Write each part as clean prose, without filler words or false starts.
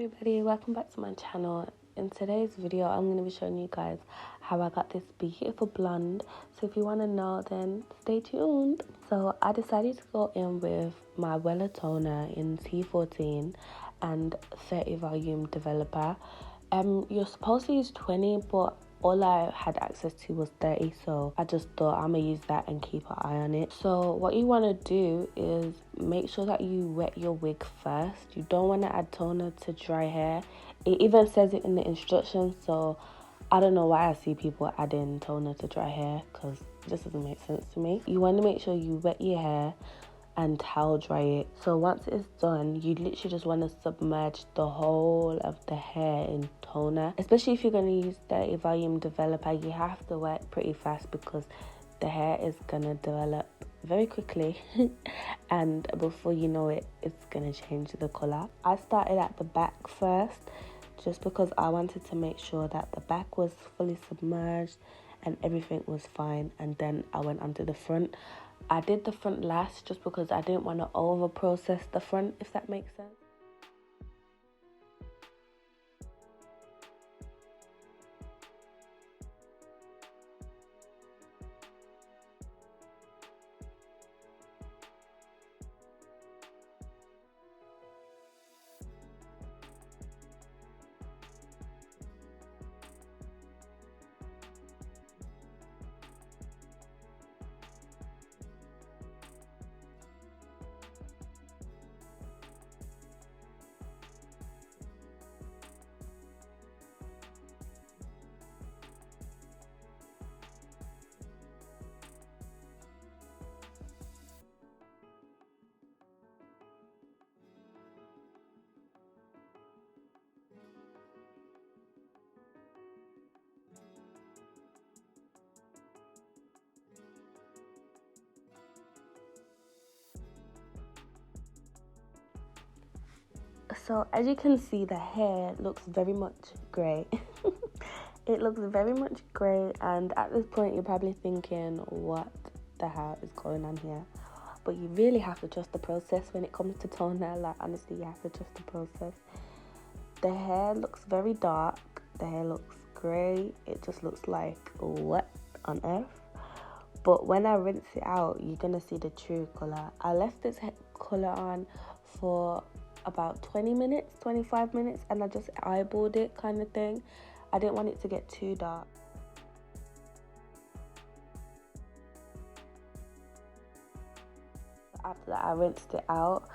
everybody, welcome back to my channel. In today's video I'm going to be showing you guys how I got this beautiful blonde, so if you want to know then stay tuned. So I decided to go in with my Wella toner in T14 and 30 volume developer. You're supposed to use 20, but all I had access to was 30, so I just thought I'm gonna use that and keep an eye on it. So what you want to do is make sure that you wet your wig first. You don't want to add toner to dry hair. It even says it in the instructions, so I don't know why I see people adding toner to dry hair, because this doesn't make sense to me. You want to make sure you wet your hair and towel dry it. So once it's done, you literally just want to submerge the whole of the hair in toner. Especially if you're going to use 30 volume developer, you have to wet pretty fast because the hair is going to develop very quickly and before you know it, it's going to change the color. I started at the back first just because I wanted to make sure that the back was fully submerged and everything was fine, and then I went onto the front. I did the front last just because I didn't want to over process the front, if that makes sense. So as you can see, the hair looks very much grey. It looks very much grey, and at this point you're probably thinking, what the hell is going on here? But you really have to trust the process when it comes to toner. Like, honestly, you have to trust the process. The hair looks very dark, the hair looks grey, it just looks like, what on earth? But when I rinse it out, you're gonna see the true colour. I left this colour on for about 20 minutes, 25 minutes, and I just eyeballed it kind of thing. I didn't want it to get too dark. After that, I rinsed it out,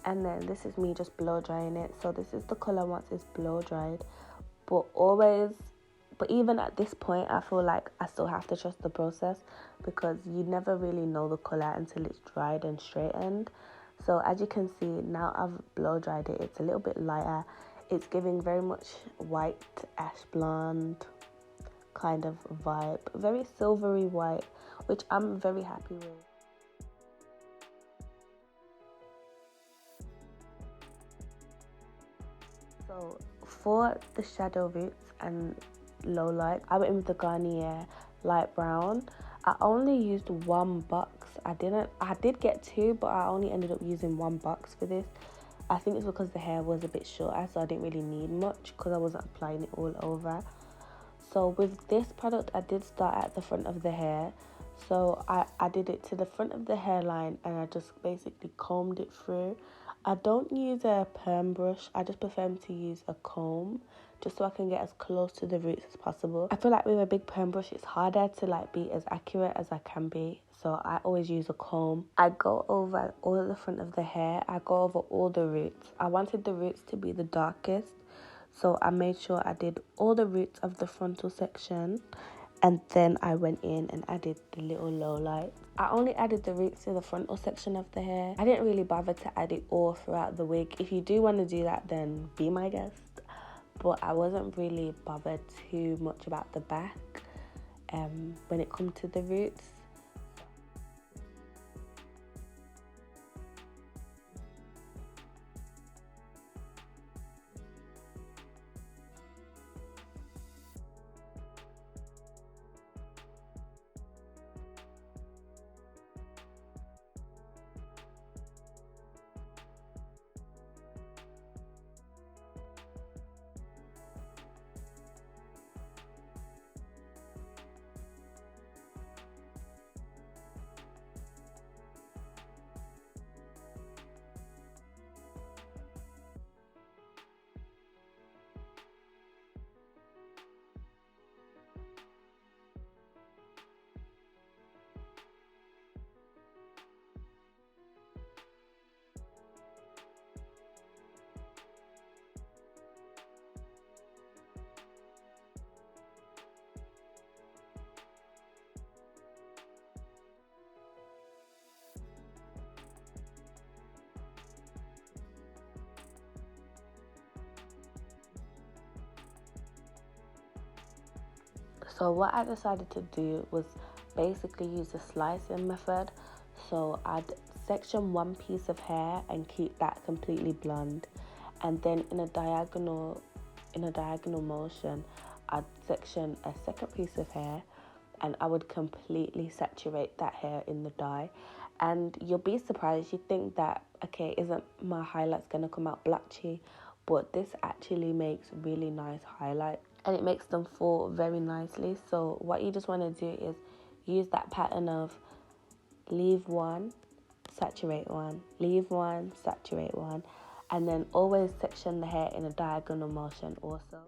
and then this is me just blow drying it. So this is the colour once it's blow dried. But even at this point, I feel like I still have to trust the process, because you never really know the colour until it's dried and straightened. So as you can see, now I've blow dried it, it's a little bit lighter. It's giving very much white, ash blonde kind of vibe. Very silvery white, which I'm very happy with. So for the shadow roots and low light, I went in with the Garnier light brown. I only used one box. I did get two, but I only ended up using one box for this. I think it's because the hair was a bit shorter, so I didn't really need much because I wasn't applying it all over. So with this product, I did start at the front of the hair. So I did it to the front of the hairline, and I just basically combed it through. I don't use a perm brush, I just prefer to use a comb, just so I can get as close to the roots as possible. I feel like with a big perm brush, it's harder to like be as accurate as I can be. So I always use a comb. I go over all the front of the hair. I go over all the roots. I wanted the roots to be the darkest, so I made sure I did all the roots of the frontal section, and then I went in and added the little low light. I only added the roots to the frontal section of the hair. I didn't really bother to add it all throughout the wig. If you do want to do that, then be my guest. But I wasn't really bothered too much about the back when it comes to the roots. So what I decided to do was basically use the slicing method. So I'd section one piece of hair and keep that completely blonde, and then in a diagonal motion I'd section a second piece of hair and I would completely saturate that hair in the dye. And you'll be surprised, you think that, okay, isn't my highlights gonna come out blotchy? But this actually makes really nice highlight and it makes them fall very nicely. So what you just want to do is use that pattern of leave one, saturate one, leave one, saturate one, and then always section the hair in a diagonal motion also.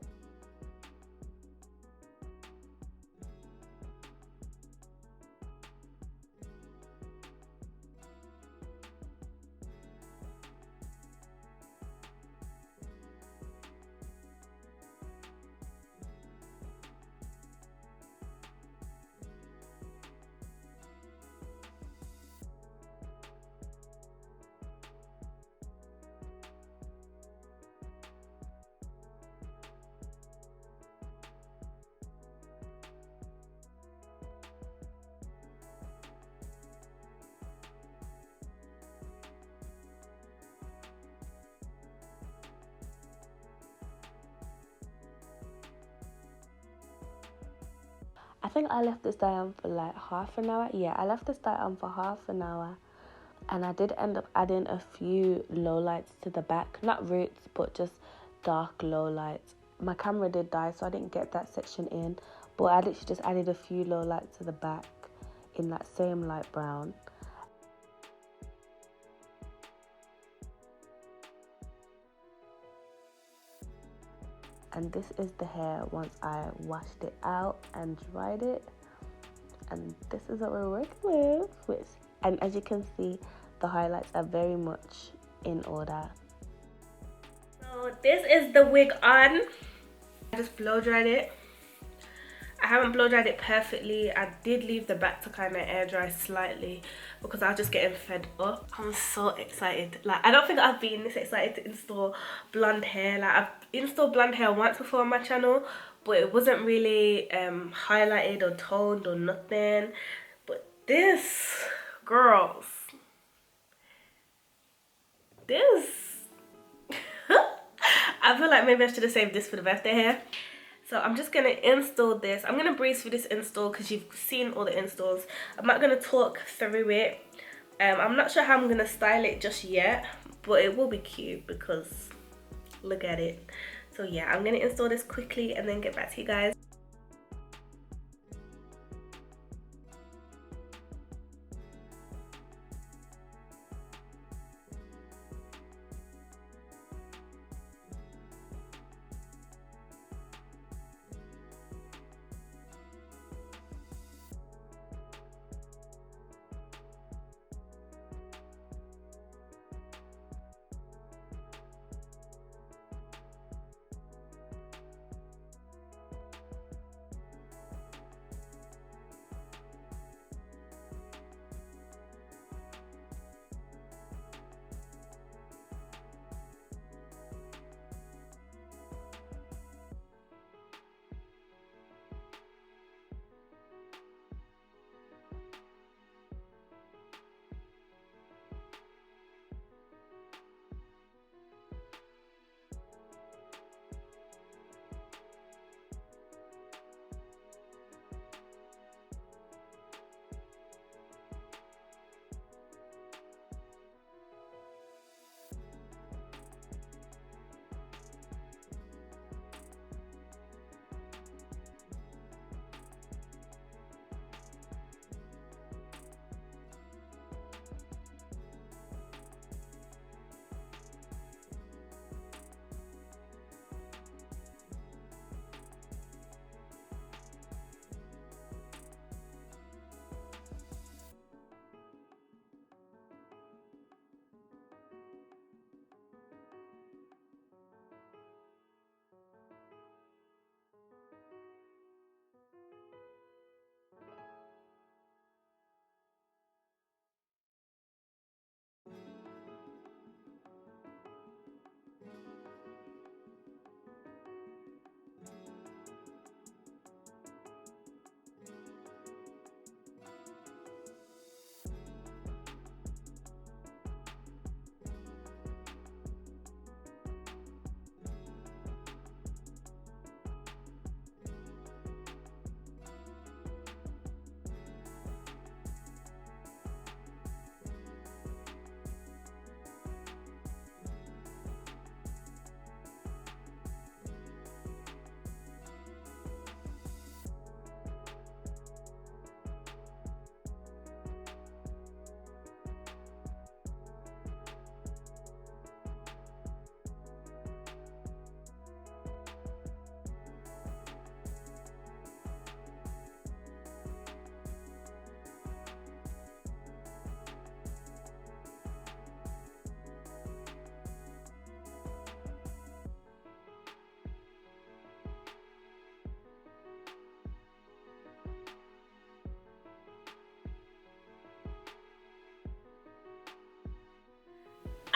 I think I left this dye on for like half an hour. Yeah, I left this dye on for half an hour. And I did end up adding a few lowlights to the back. Not roots, but just dark lowlights. My camera did die, so I didn't get that section in. But I literally just added a few lowlights to the back in that same light brown. And this is the hair once I washed it out and dried it. And this is what we're working with. And as you can see, the highlights are very much in order. So this is the wig on. I just blow dried it. I haven't blow dried it perfectly. I did leave the back to kind of air dry slightly because I was just getting fed up. I'm so excited. Like, I don't think I've been this excited to install blonde hair. Like, I've installed blonde hair once before on my channel, but it wasn't really highlighted or toned or nothing. But this, girls, this I feel like maybe I should have saved this for the birthday hair. So I'm just going to install this. I'm going to breeze through this install because you've seen all the installs. I'm not going to talk through it. I'm not sure how I'm going to style it just yet, but it will be cute because look at it. So yeah, I'm going to install this quickly and then get back to you guys.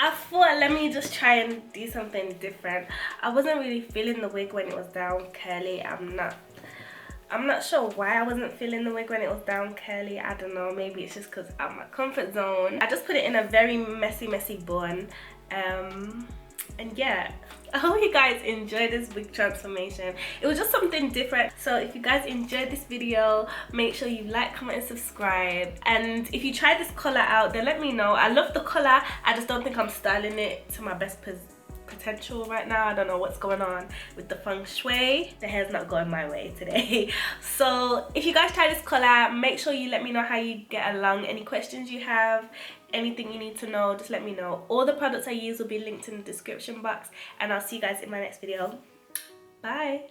I thought, let me just try and do something different. I wasn't really feeling the wig when it was down curly. I'm not sure why I wasn't feeling the wig when it was down curly. I don't know, maybe it's just because I'm my comfort zone. I just put it in a very messy bun. And yeah, I hope you guys enjoyed this wig transformation. It was just something different. So if you guys enjoyed this video, make sure you like, comment and subscribe. And if you try this color out, then let me know. I love the color, I just don't think I'm styling it to my best potential right now. I don't know what's going on with the feng shui. The hair's not going my way today. So if you guys try this color, make sure you let me know how you get along. Any questions you have, anything you need to know, just let me know. All the products I use will be linked in the description box, and I'll see you guys in my next video. Bye.